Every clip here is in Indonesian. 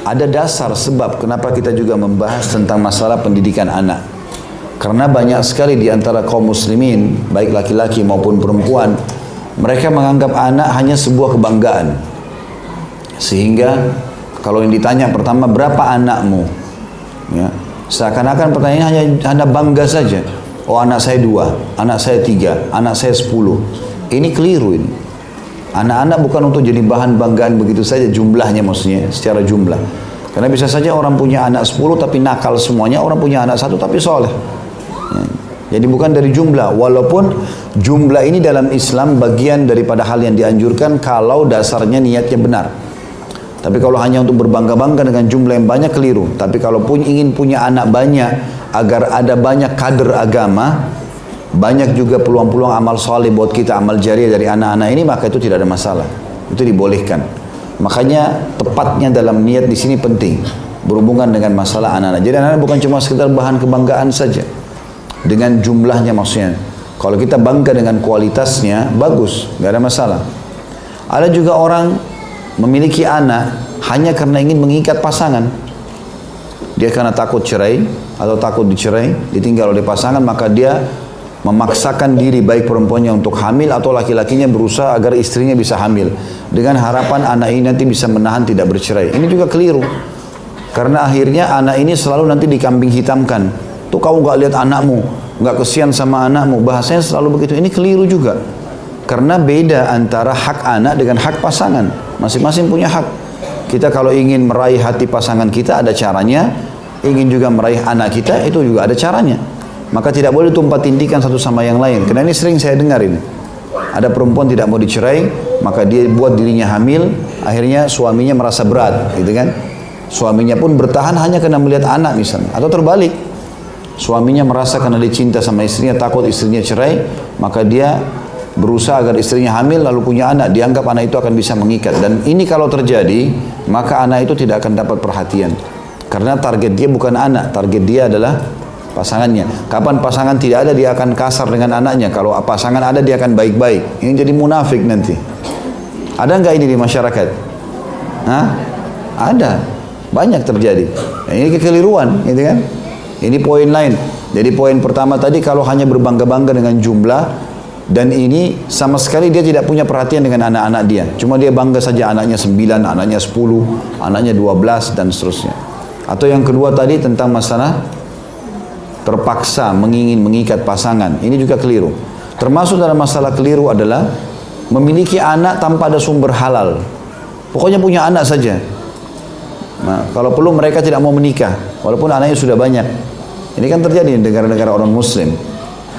ada dasar sebab kenapa kita juga membahas tentang masalah pendidikan anak. Karena banyak sekali di antara kaum muslimin, baik laki-laki maupun perempuan, mereka menganggap anak hanya sebuah kebanggaan. Sehingga kalau yang ditanya pertama, berapa anakmu? Ya, seakan-akan pertanyaannya hanya Anda bangga saja. Oh, anak saya 2, anak saya 3, anak saya 10. Ini keliru ini. Anak-anak bukan untuk jadi bahan banggaan begitu saja jumlahnya, maksudnya secara jumlah. Karena bisa saja orang punya anak 10 tapi nakal semuanya, orang punya anak 1 tapi soleh. Ya. Jadi bukan dari jumlah, walaupun jumlah ini dalam Islam bagian daripada hal yang dianjurkan kalau dasarnya niatnya benar. Tapi kalau hanya untuk berbangga-bangga dengan jumlah yang banyak, keliru. Tapi kalau ingin punya anak banyak agar ada banyak kader agama, banyak juga peluang-peluang amal soleh buat kita, amal jariah dari anak-anak ini, maka itu tidak ada masalah. Itu dibolehkan. Makanya tepatnya dalam niat di sini penting, berhubungan dengan masalah anak-anak. Jadi anak-anak bukan cuma sekedar bahan kebanggaan saja. Dengan jumlahnya maksudnya. Kalau kita bangga dengan kualitasnya, bagus, nggak ada masalah. Ada juga orang memiliki anak hanya karena ingin mengikat pasangan. Dia karena takut cerai atau takut dicerai, ditinggal oleh pasangan, maka dia memaksakan diri baik perempuannya untuk hamil atau laki-lakinya berusaha agar istrinya bisa hamil dengan harapan anak ini nanti bisa menahan tidak bercerai. Ini juga keliru, karena akhirnya anak ini selalu nanti dikambing hitamkan. Tuh kamu gak lihat anakmu, gak kesian sama anakmu, bahasanya selalu begitu. Ini keliru juga, karena beda antara hak anak dengan hak pasangan. Masing-masing punya hak. Kita kalau ingin meraih hati pasangan kita ada caranya, ingin juga meraih anak kita itu juga ada caranya. Maka tidak boleh tumpah tindikan satu sama yang lain. Karena ini sering saya dengar ini. Ada perempuan tidak mau dicerai, maka dia buat dirinya hamil, akhirnya suaminya merasa berat, gitu kan? Suaminya pun bertahan hanya karena melihat anak misalnya. Atau terbalik, suaminya merasa karena dia cinta sama istrinya, takut istrinya cerai, maka dia berusaha agar istrinya hamil lalu punya anak, dianggap anak itu akan bisa mengikat. Dan ini kalau terjadi, maka anak itu tidak akan dapat perhatian. Karena target dia bukan anak, target dia adalah pasangannya. Kapan pasangan tidak ada, dia akan kasar dengan anaknya. Kalau pasangan ada, dia akan baik-baik. Ini jadi munafik nanti. Ada nggak ini di masyarakat? Hah? Ada. Banyak terjadi. Nah, ini kekeliruan, gitu kan? Ini poin lain. Jadi poin pertama tadi, kalau hanya berbangga-bangga dengan jumlah, dan ini sama sekali dia tidak punya perhatian dengan anak-anak dia. Cuma dia bangga saja anaknya 9, anaknya 10, anaknya 12, dan seterusnya. Atau yang kedua tadi tentang masalah terpaksa mengikat pasangan. Ini juga keliru. Termasuk dalam masalah keliru adalah memiliki anak tanpa ada sumber halal. Pokoknya punya anak saja. Nah, kalau perlu mereka tidak mau menikah, walaupun anaknya sudah banyak. Ini kan terjadi di negara-negara orang Muslim.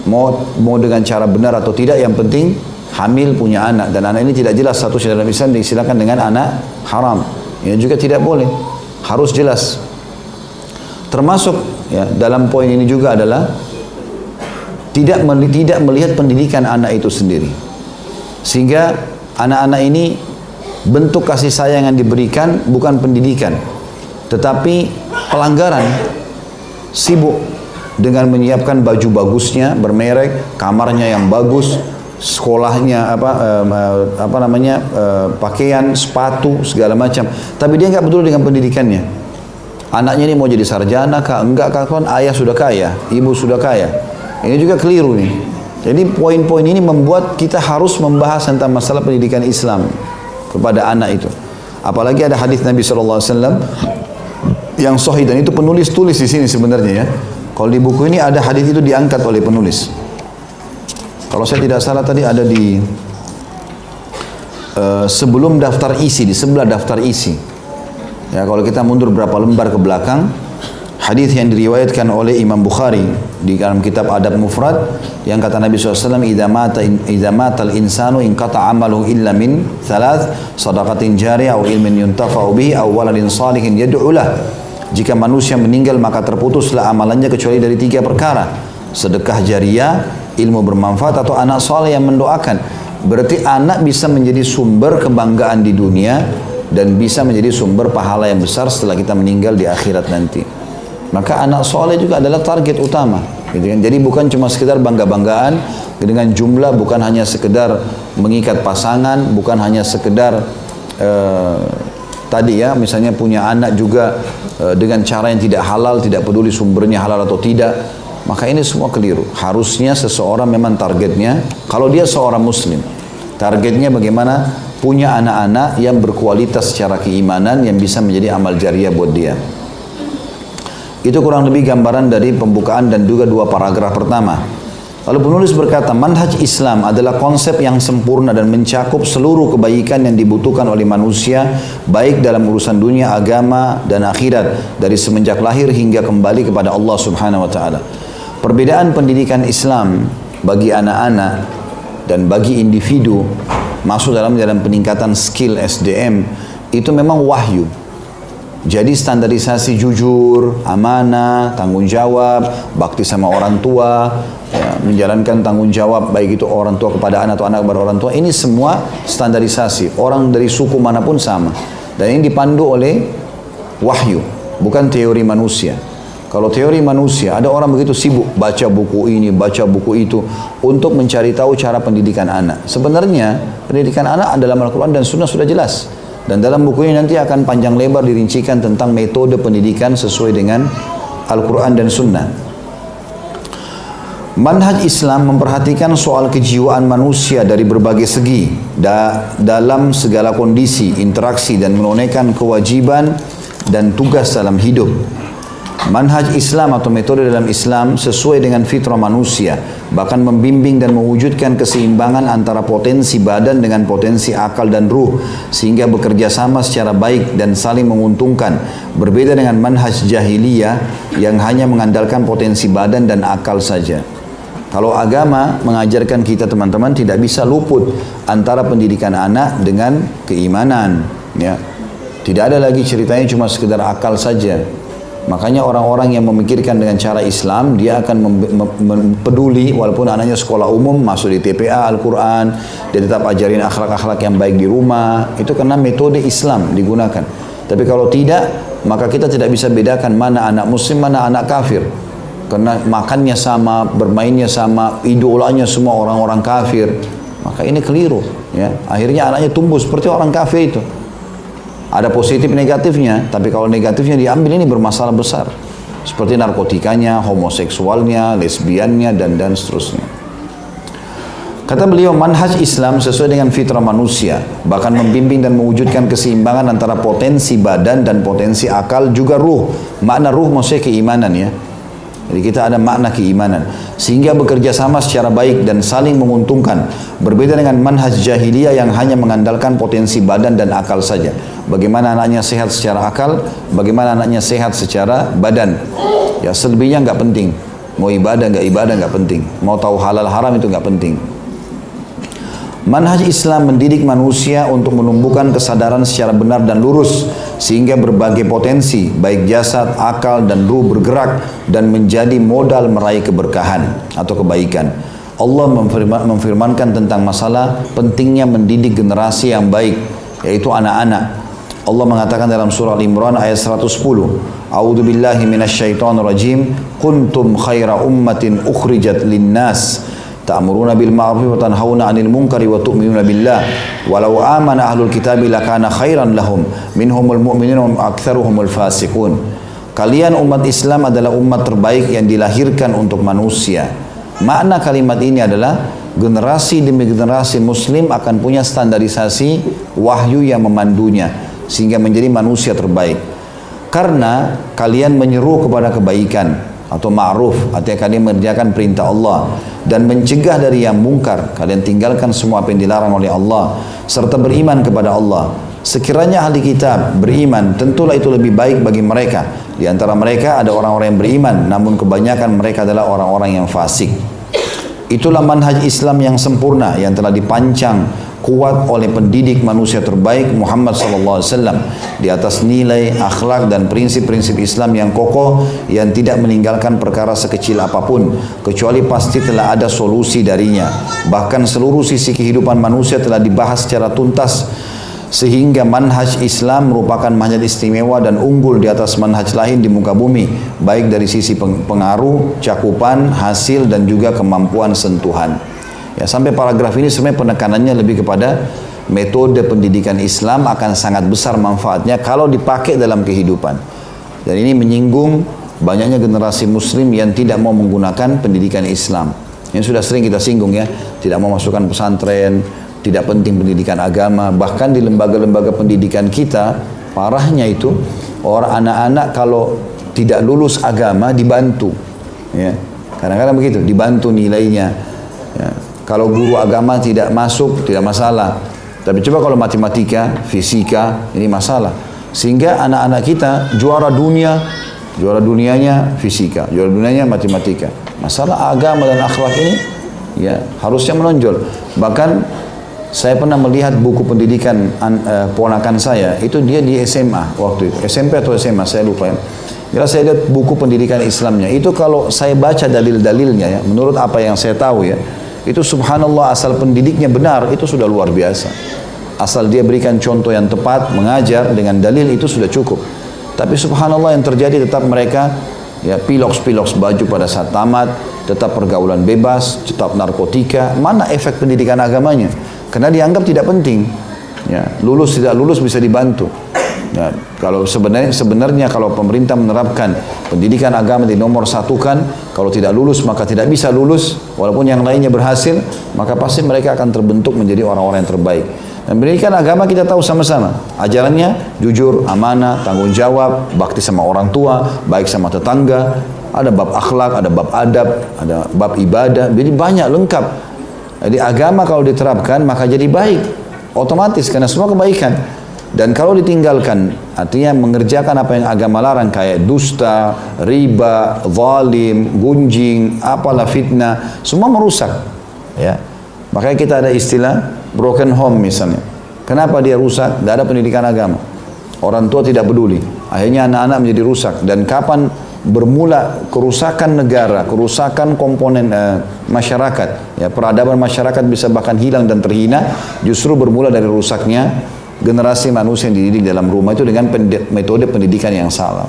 Mau dengan cara benar atau tidak, yang penting hamil punya anak. Dan anak ini tidak jelas status dalam Islam, disilakan dengan anak haram. Ini juga tidak boleh. Harus jelas. Termasuk ya, dalam poin ini juga adalah tidak melihat pendidikan anak itu sendiri. Sehingga anak-anak ini bentuk kasih sayang yang diberikan bukan pendidikan, tetapi pelanggaran. Sibuk dengan menyiapkan baju bagusnya, bermerek, kamarnya yang bagus, sekolahnya pakaian, sepatu, segala macam. Tapi dia nggak peduli dengan pendidikannya. Anaknya ini mau jadi sarjana kah? Enggak kah? Ayah sudah kaya, ibu sudah kaya. Ini juga keliru nih. Jadi poin-poin ini membuat kita harus membahas tentang masalah pendidikan Islam kepada anak itu. Apalagi ada hadis Nabi SAW yang sahih, dan itu penulis tulis di sini sebenarnya ya. Kalau di buku ini ada hadis itu diangkat oleh penulis. Kalau saya tidak salah tadi ada di sebelum daftar isi, di sebelah daftar isi. Ya, kalau kita mundur berapa lembar ke belakang, hadis yang diriwayatkan oleh Imam Bukhari di dalam kitab Adab Mufrad, yang kata Nabi SAW, idza mata al-insanu in qata amaluhu illa min thalath, sadaqatin jariyah aw ilmin yuntafa'u bihi aw waladin salihin yad'u lah. Jika manusia meninggal maka terputuslah amalannya kecuali dari 3 perkara: sedekah jariyah, ilmu bermanfaat, atau anak saleh yang mendoakan. Berarti anak bisa menjadi sumber kebanggaan di dunia dan bisa menjadi sumber pahala yang besar setelah kita meninggal di akhirat nanti. Maka anak soleh juga adalah target utama, gitu kan? Jadi bukan cuma sekedar bangga-banggaan dengan jumlah, bukan hanya sekedar mengikat pasangan, bukan hanya sekedar tadi ya, misalnya punya anak juga dengan cara yang tidak halal, tidak peduli sumbernya halal atau tidak, maka ini semua keliru. Harusnya seseorang memang targetnya, kalau dia seorang muslim, targetnya bagaimana punya anak-anak yang berkualitas secara keimanan yang bisa menjadi amal jariah buat dia. Itu kurang lebih gambaran dari pembukaan dan juga 2 paragraf pertama. Lalu penulis berkata, manhaj Islam adalah konsep yang sempurna dan mencakup seluruh kebaikan yang dibutuhkan oleh manusia, baik dalam urusan dunia, agama, dan akhirat, dari semenjak lahir hingga kembali kepada Allah Subhanahu wa Ta'ala. Perbedaan pendidikan Islam bagi anak-anak dan bagi individu masuk dalam peningkatan skill SDM itu memang wahyu. Jadi standarisasi jujur, amanah, tanggung jawab, bakti sama orang tua, ya, menjalankan tanggung jawab baik itu orang tua kepada anak atau anak kepada orang tua, ini semua standarisasi. Orang dari suku manapun sama. Dan ini dipandu oleh wahyu, bukan teori manusia. Kalau teori manusia, ada orang begitu sibuk baca buku ini, baca buku itu untuk mencari tahu cara pendidikan anak. Sebenarnya pendidikan anak dalam Al-Quran dan Sunnah sudah jelas. Dan dalam buku ini nanti akan panjang lebar dirincikan tentang metode pendidikan sesuai dengan Al-Quran dan Sunnah. Manhaj Islam memperhatikan soal kejiwaan manusia dari berbagai segi dalam segala kondisi, interaksi dan menunaikan kewajiban dan tugas dalam hidup. Manhaj Islam atau metode dalam Islam sesuai dengan fitrah manusia, bahkan membimbing dan mewujudkan keseimbangan antara potensi badan dengan potensi akal dan ruh, sehingga bekerja sama secara baik dan saling menguntungkan. Berbeda dengan manhaj jahiliyah yang hanya mengandalkan potensi badan dan akal saja. Kalau agama mengajarkan kita teman-teman tidak bisa luput antara pendidikan anak dengan keimanan, ya. Tidak ada lagi ceritanya cuma sekedar akal saja. Makanya orang-orang yang memikirkan dengan cara Islam, dia akan peduli walaupun anaknya sekolah umum, masuk di TPA Al-Quran, dia tetap ajarin akhlak-akhlak yang baik di rumah. Itu karena metode Islam digunakan. Tapi kalau tidak, maka kita tidak bisa bedakan mana anak muslim, mana anak kafir. Karena makannya sama, bermainnya sama, idolanya semua orang-orang kafir. Maka ini keliru, ya. Akhirnya anaknya tumbuh seperti orang kafir itu. Ada positif negatifnya, tapi kalau negatifnya diambil ini bermasalah besar. Seperti narkotikanya, homoseksualnya, lesbiannya, dan seterusnya. Kata beliau, manhaj Islam sesuai dengan fitrah manusia, bahkan membimbing dan mewujudkan keseimbangan antara potensi badan dan potensi akal, juga ruh. Makna ruh maksudnya keimanan, ya. Jadi kita ada makna keimanan. Sehingga bekerja sama secara baik dan saling menguntungkan. Berbeda dengan manhaj jahiliyah yang hanya mengandalkan potensi badan dan akal saja. Bagaimana anaknya sehat secara akal, bagaimana anaknya sehat secara badan. Ya, selebihnya nggak penting. Mau ibadah nggak penting. Mau tahu halal haram itu nggak penting. Manhaj Islam mendidik manusia untuk menumbuhkan kesadaran secara benar dan lurus, sehingga berbagai potensi, baik jasad, akal, dan ruh bergerak dan menjadi modal meraih keberkahan atau kebaikan. Allah memfirmankan tentang masalah pentingnya mendidik generasi yang baik, yaitu anak-anak. Allah mengatakan dalam surah Al-Imran ayat 110, A'udzu billahi minasyaitonir rajim, kuntum khaira ummatin ukhrijat linnas ta'muruna bil ma'ruf wa tanhauna 'anil munkari wa tu'minuna billah walau amana ahlul kitabi lakana khairan lahum minhumul mu'minuna wa aktsaruhumul fasiqun. Kalian umat Islam adalah umat terbaik yang dilahirkan untuk manusia. Makna kalimat ini adalah generasi demi generasi muslim akan punya standarisasi wahyu yang memandunya sehingga menjadi manusia terbaik. Karena kalian menyeru kepada kebaikan atau ma'ruf, artinya kalian mengerjakan perintah Allah dan mencegah dari yang mungkar, kalian tinggalkan semua apa yang dilarang oleh Allah serta beriman kepada Allah. Sekiranya ahli kitab beriman, tentulah itu lebih baik bagi mereka. Di antara mereka ada orang-orang yang beriman, namun kebanyakan mereka adalah orang-orang yang fasik. Itulah manhaj Islam yang sempurna yang telah dipancang kuat oleh pendidik manusia terbaik Muhammad SAW di atas nilai, akhlak dan prinsip-prinsip Islam yang kokoh yang tidak meninggalkan perkara sekecil apapun kecuali pasti telah ada solusi darinya. Bahkan seluruh sisi kehidupan manusia telah dibahas secara tuntas sehingga manhaj Islam merupakan manhaj istimewa dan unggul di atas manhaj lain di muka bumi, baik dari sisi pengaruh, cakupan, hasil dan juga kemampuan sentuhan. Ya, sampai paragraf ini sebenarnya penekanannya lebih kepada metode pendidikan Islam akan sangat besar manfaatnya kalau dipakai dalam kehidupan. Dan ini menyinggung banyaknya generasi muslim yang tidak mau menggunakan pendidikan Islam. Yang sudah sering kita singgung ya, tidak mau masukkan pesantren, tidak penting pendidikan agama. Bahkan di lembaga-lembaga pendidikan kita, parahnya itu, orang anak-anak kalau tidak lulus agama dibantu. Ya. Kadang-kadang begitu, dibantu nilainya. Ya. Kalau guru agama tidak masuk, tidak masalah. Tapi coba kalau matematika, fisika, ini masalah. Sehingga anak-anak kita juara dunianya fisika, juara dunianya matematika. Masalah agama dan akhlak ini ya harusnya menonjol. Bahkan saya pernah melihat buku pendidikan ponakan saya, itu dia di SMA waktu itu, SMP atau SMA saya lupa ya. Jelas saya lihat buku pendidikan Islamnya, itu kalau saya baca dalil-dalilnya ya, menurut apa yang saya tahu ya, itu subhanallah asal pendidiknya benar, itu sudah luar biasa. Asal dia berikan contoh yang tepat, mengajar dengan dalil itu sudah cukup. Tapi subhanallah yang terjadi tetap mereka ya piloks baju pada saat tamat, tetap pergaulan bebas, tetap narkotika. Mana efek pendidikan agamanya? Karena dianggap tidak penting. Ya, lulus tidak lulus bisa dibantu. Ya, kalau sebenarnya kalau pemerintah menerapkan pendidikan agama di nomor satukan, kalau tidak lulus maka tidak bisa lulus, walaupun yang lainnya berhasil, maka pasti mereka akan terbentuk menjadi orang-orang yang terbaik. Dan pendidikan agama kita tahu sama-sama, ajarannya jujur, amanah, tanggung jawab, bakti sama orang tua, baik sama tetangga, ada bab akhlak, ada bab adab, ada bab ibadah, jadi banyak lengkap. Jadi agama kalau diterapkan maka jadi baik, otomatis karena semua kebaikan. Dan kalau ditinggalkan, artinya mengerjakan apa yang agama larang kayak dusta, riba, zalim, gunjing, apalah fitnah, semua merusak. Ya, makanya kita ada istilah broken home misalnya. Kenapa dia rusak? Tidak ada pendidikan agama. Orang tua tidak peduli. Akhirnya anak-anak menjadi rusak. Dan kapan bermula kerusakan negara, kerusakan komponen masyarakat, ya, peradaban masyarakat bisa bahkan hilang dan terhina, justru bermula dari rusaknya generasi manusia yang dididik dalam rumah itu dengan metode pendidikan yang salah.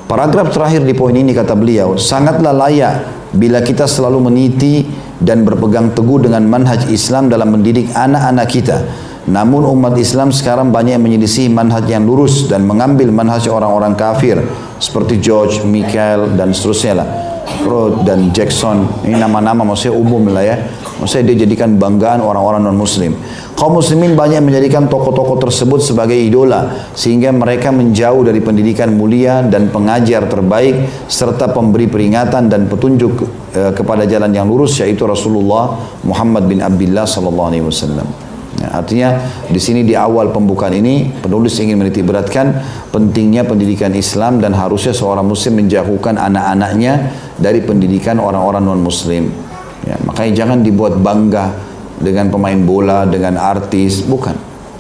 Paragraf terakhir di poin ini kata beliau, sangatlah layak bila kita selalu meniti dan berpegang teguh dengan manhaj Islam dalam mendidik anak-anak kita. Namun umat Islam sekarang banyak yang menyelisih manhaj yang lurus dan mengambil manhaj orang-orang kafir seperti George, Michael dan seterusnya lah, Freud dan Jackson. Ini nama-nama maksudnya umum lah ya. Maksudnya dia jadikan banggaan orang-orang non-muslim. Kaum muslimin banyak menjadikan tokoh-tokoh tersebut sebagai idola, sehingga mereka menjauh dari pendidikan mulia dan pengajar terbaik serta pemberi peringatan dan petunjuk kepada jalan yang lurus, yaitu Rasulullah Muhammad bin Abdullah sallallahu alaihi wasallam. Ya, artinya di sini di awal pembukaan ini penulis ingin menitik beratkan pentingnya pendidikan Islam dan harusnya seorang muslim menjauhkan anak-anaknya dari pendidikan orang-orang non-muslim. Ya, makanya jangan dibuat bangga dengan pemain bola, dengan artis, bukan.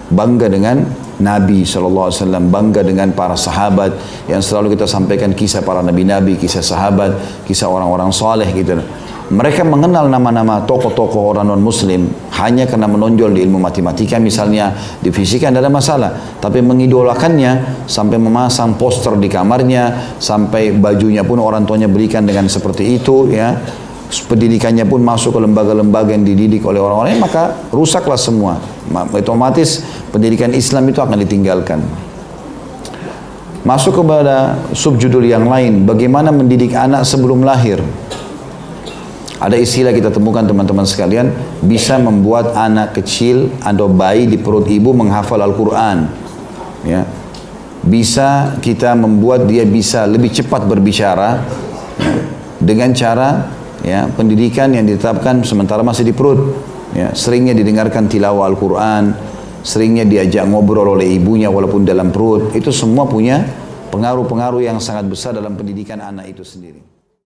Bangga dengan Nabi SAW, bangga dengan para sahabat yang selalu kita sampaikan kisah para nabi-nabi, kisah sahabat, kisah orang-orang saleh gitu. Mereka mengenal nama-nama tokoh-tokoh orang non-muslim hanya karena menonjol di ilmu matematika misalnya, di fisika tidak ada masalah. Tapi mengidolakannya sampai memasang poster di kamarnya, sampai bajunya pun orang tuanya berikan dengan seperti itu ya. Pendidikannya pun masuk ke lembaga-lembaga yang dididik oleh orang-orang, maka rusaklah semua. Otomatis pendidikan Islam itu akan ditinggalkan. Masuk kepada subjudul yang lain, bagaimana mendidik anak sebelum lahir. Ada istilah kita temukan teman-teman sekalian, bisa membuat anak kecil atau bayi di perut ibu menghafal Al-Quran. Ya. Bisa kita membuat dia bisa lebih cepat berbicara ya, dengan cara ya, pendidikan yang ditetapkan sementara masih di perut. Ya, seringnya didengarkan tilawah Al-Quran, seringnya diajak ngobrol oleh ibunya walaupun dalam perut. Itu semua punya pengaruh-pengaruh yang sangat besar dalam pendidikan anak itu sendiri.